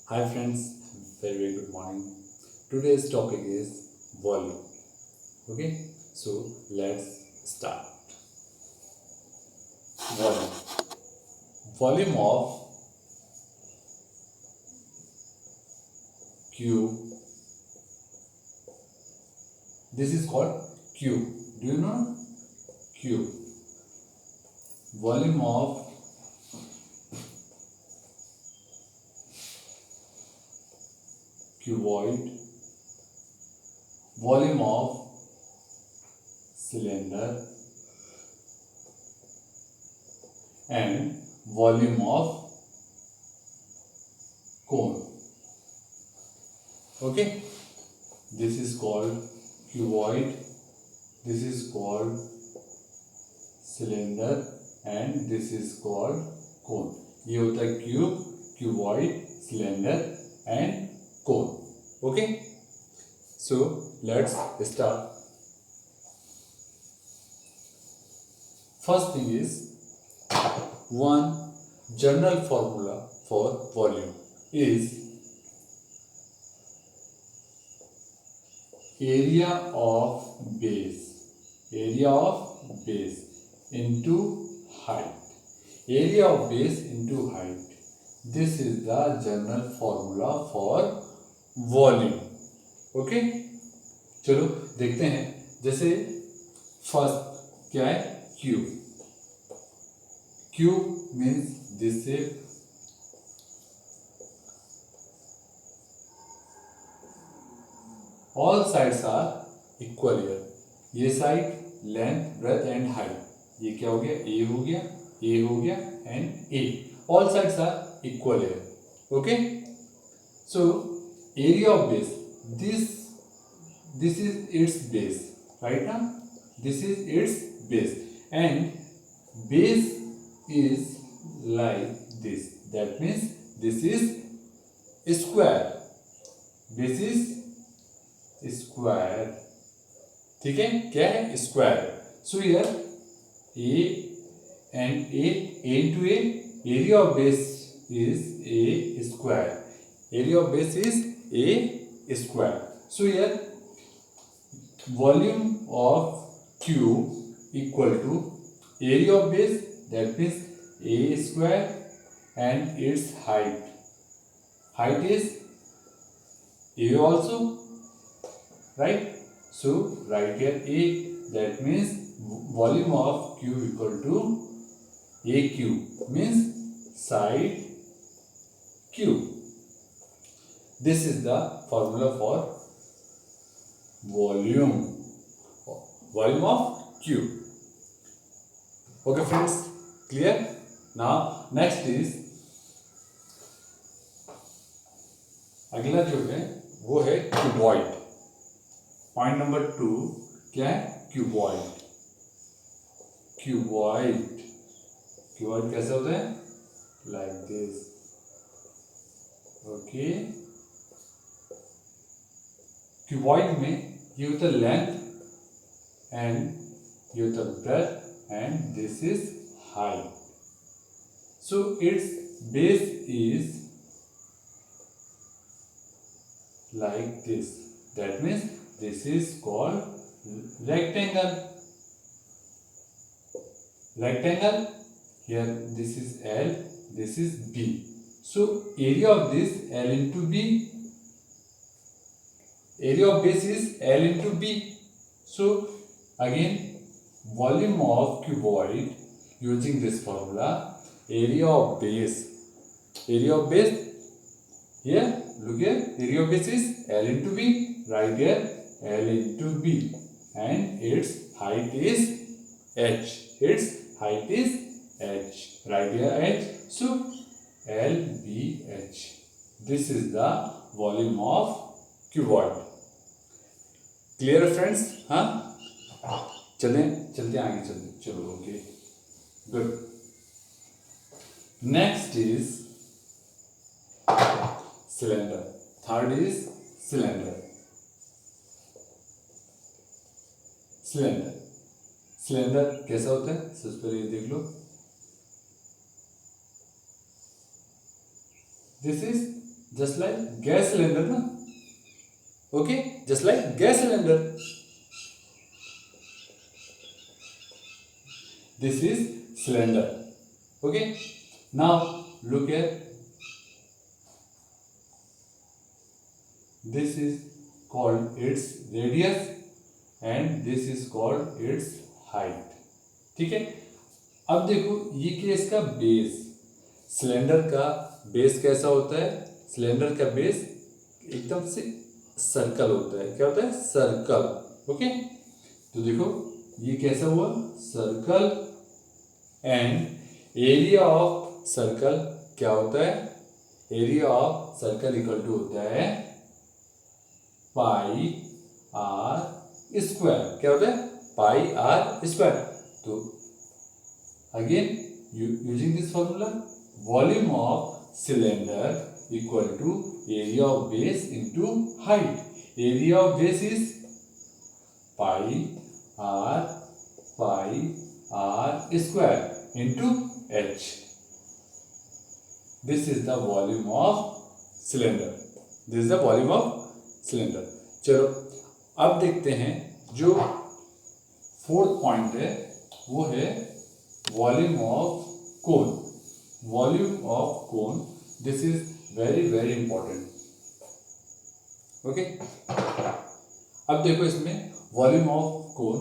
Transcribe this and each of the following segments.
Hi friends, very good morning. Today's topic is volume. Okay, so let's start. Volume. Volume of Q. This is called Q. Do you know Q? Volume of cuboid. Volume of cylinder and volume of cone. Okay, this is called cuboid, this is called cylinder and this is called cone. ये होता है cube, cuboid, cylinder and cone. Okay, so let's start. First thing is one general formula for volume is area of base into height. Area of base into height. This is the general formula for volume. Okay, चलो देखते हैं. जैसे first क्या है, cube. Cube means this shape. All sides are equal here. ये side length, breadth and height. ये क्या हो गया, ए हो गया, ए हो गया and A. All sides are equal here. Okay, so area of base. This is its base. Right now, this is its base and base is like this. That means this is square. This is square. ठीक है, क्या है, square. So here A and A into a, area of base is a square. Area of base is a square. So here volume of cube equal to area of base, that means a square and its height. Height is a also, right? So write here a, that means volume of cube equal to a cube, means side cube. This is the formula for volume of cube. Okay friends, clear? Now next is, अगला जो है वो है cuboid. Point number 2 क्या है, cuboid. Cuboid कैसा होता है, लाइक दिस. ओके, क्यूबॉइड में ये होता है लेंथ एंड ये होता है breadth and this is height. So its base is like this. That means this is called rectangle. Here this is L, this is B. So area of this L into B. Area of base is L into B. So again volume of cuboid using this formula, area of base. Here, look here, area of base is L into B, right here, L into B, and its height is H. Right here H, so LBH. This is the volume of cuboid. Clear friends? हाँ, चलते आगे चलो. Okay, good. Next is cylinder. Third is cylinder. कैसा होता है, सबसे पहले ये देख लो. This is just like gas cylinder ना, okay, just like gas cylinder. This is cylinder, okay. Now look at, this is called its radius and this is called its height, ठीक है। अब देखो ये क्या, इसका बेस, सिलेंडर का base कैसा होता है? सिलेंडर का बेस एकदम से सर्कल होता है। क्या होता है? Circle, okay. तो देखो ये कैसा हुआ? Circle. And area of circle क्या होता है? Area of circle equal to होता है पाई आर स्क्वायर। क्या होता है? Pi R square. तो again using this formula, volume of cylinder equal to area of base into height. Area of base is pi R square into H. This is the volume of cylinder. This is the volume of cylinder. चलो अब देखते हैं जो fourth point है वो है volume of cone. Volume of cone, this is very very important, okay. अब देखो इसमें वॉल्यूम ऑफ कोन,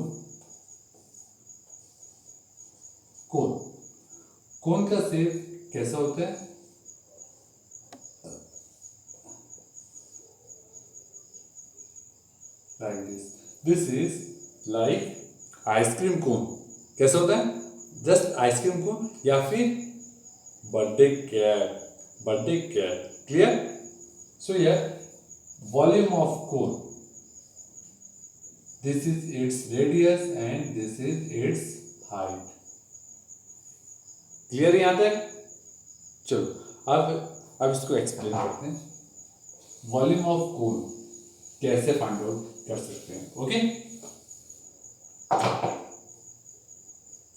कोन का शेप कैसा होता है? like this. This is like ice cream cone. कैसा होता है? जस्ट आइसक्रीम कोन या फिर birthday cap. Clear? So here volume of cone, this is its radius and this is its height. Clear यहां तक? चलो अब इसको एक्सप्लेन करते हैं। वॉल्यूम ऑफ कोन कैसे फाइंड आउट कर सकते हैं, ओके।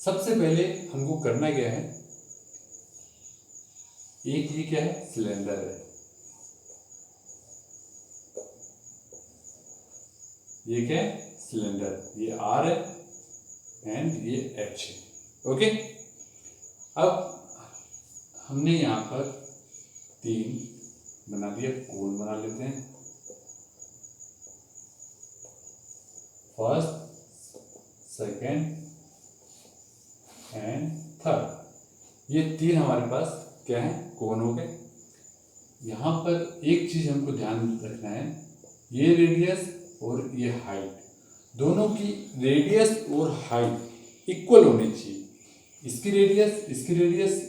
सबसे पहले हमको करना क्या है, एक ये क्या है? सिलेंडर है। ये क्या है? सिलेंडर। ये आर है एंड ये एच है, ओके। अब हमने यहां पर 3 बना दिया, कोन बना लेते हैं। फर्स्ट, सेकेंड एंड थर्ड, ये 3 हमारे पास क्या है? कोन हो गए। यहाँ पर एक चीज हमको ध्यान रखना है, ये रेडियस और ये हाइट, दोनों की रेडियस और हाइट इक्वल होनी चाहिए। इसकी रेडियस,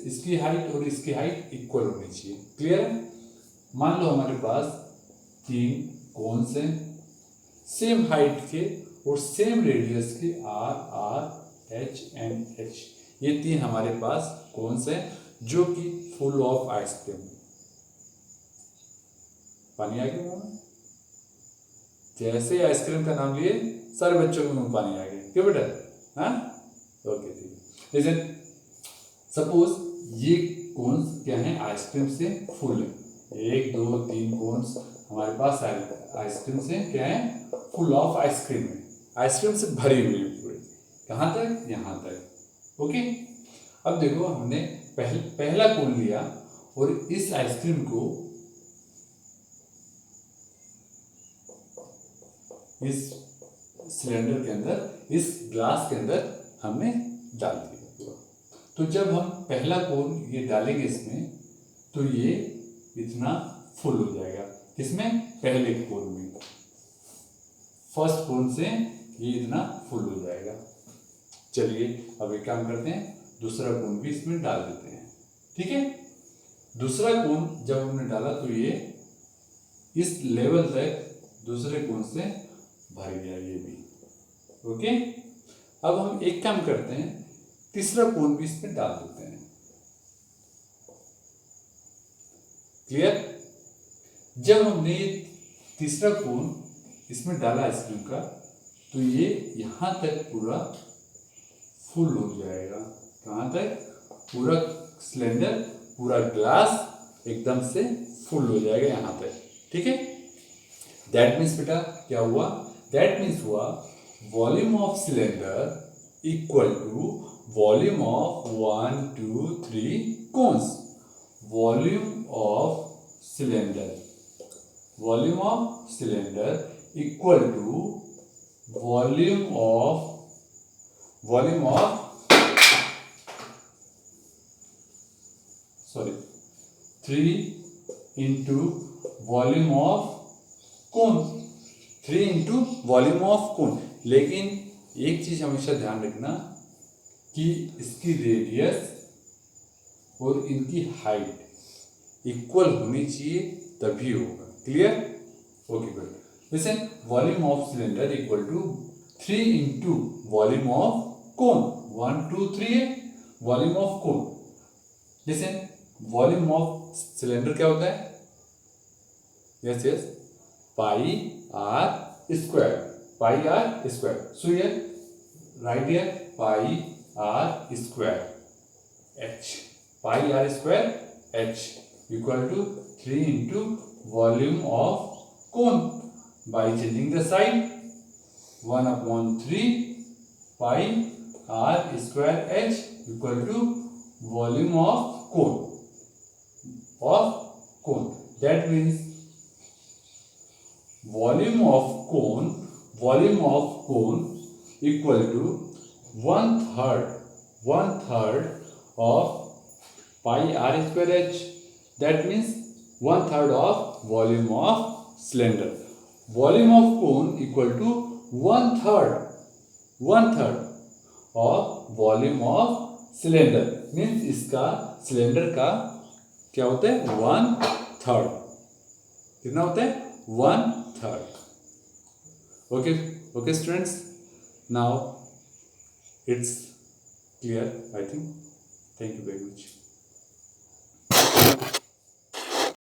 इसकी हाइट और इसकी हाइट इक्वल होनी चाहिए। क्लियर है? मान लो हमारे पास 3 कोन्स हैं, सेम हाइट के और सेम रेडियस के, आर एच एंड एच। ये 3 हमारे पास कोन्स हैं जो कि फुल ऑफ आइसक्रीम। पानी आ गया मुंह में? जैसे आइसक्रीम का नाम लिए सारे बच्चों के मुंह में पानी आ गया। क्यों बेटा? हाँ, ओके, ठीक है। लिसन, सपोज ये कोन्स क्या है? आइसक्रीम से फुल है। 1 2 3 कोन्स हमारे पास आइसक्रीम से क्या है? फुल ऑफ आइसक्रीम है। आइसक्रीम से भरी हुई पूरी। कहाँ तक? यहाँ तक, ओके। अब देखो हमने पहला कोन लिया और इस आइसक्रीम को इस सिलेंडर के अंदर, इस ग्लास के अंदर हमने डाल दिया पूरा। तो जब हम पहला कोन ये डालेंगे इसमें, तो ये इतना फुल हो जाएगा। किसमें? पहले कोन में। फर्स्ट कोन से ये इतना फुल हो जाएगा। चलिए अब एक काम करते हैं, दूसरा कोन भी इसमें डाल देते हैं, ठीक है। दूसरा कोन जब हमने डाला तो ये इस लेवल तक दूसरे कोन से भर गया, ये भी, ओके। अब हम एक काम करते हैं, तीसरा कोन भी इसमें डाल देते हैं। क्लियर? जब हमने तीसरा कोन इसमें डाला आइसक्रीम का, तो ये यहां तक पूरा फुल हो जाएगा। कहां तक? पूरा सिलेंडर, पूरा ग्लास एकदम से फुल हो जाएगा यहाँ पे, ठीक है। दैट मीन्स बेटा क्या हुआ, दैट मीन्स हुआ volume of cylinder equal to volume of 1 2 3 cones. Volume of cylinder equal to volume of 3 into volume of cone, 3 into volume of cone. लेकिन एक चीज हमेशा ध्यान रखना कि इसकी रेडियस और इनकी हाइट इक्वल होनी चाहिए, तभी होगा। Clear? Okay good. Listen, volume of cylinder equal to 3 into volume of cone. 1 2 3 है volume of cone. Listen, volume of cylinder क्या होता है? Yes yes, pi R square, pi R square. So here right here pi R square H, pi R square H equal to 3 into volume of cone by changing the side, 1/3 pi r square h equal to volume of cone, that means volume of cone equal to 1/3 of pi r square h, that means 1/3 of volume of cylinder. Volume of cone equal to 1/3 of volume of cylinder, means इसका cylinder का क्या होता है? 1/3। कितना होता है? 1/3। Okay students, now it's clear I think. Thank you very much.